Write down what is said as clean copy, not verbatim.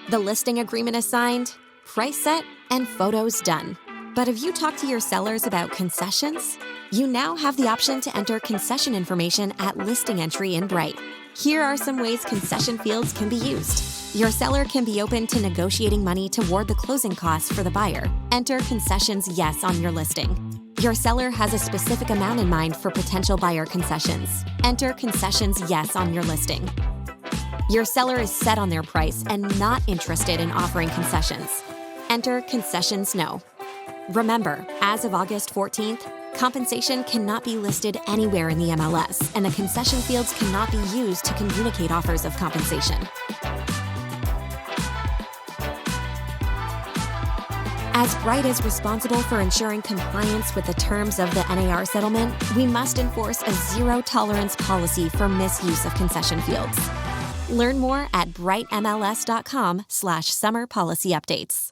The listing agreement is signed, price set, and photos done. But have you talked to your sellers about concessions? You now have the option to enter concession information at listing entry in Bright. Here are some ways concession fields can be used. Your seller can be open to negotiating money toward the closing costs for the buyer. Enter concessions yes on your listing. Your seller has a specific amount in mind for potential buyer concessions. Enter concessions yes on your listing. Your seller is set on their price and not interested in offering concessions. Enter concessions no. Remember, as of August 14th, compensation cannot be listed anywhere in the MLS, and the concession fields cannot be used to communicate offers of compensation. As Bright is responsible for ensuring compliance with the terms of the NAR settlement, we must enforce a zero-tolerance policy for misuse of concession fields. Learn more at brightmls.com/summer policy updates.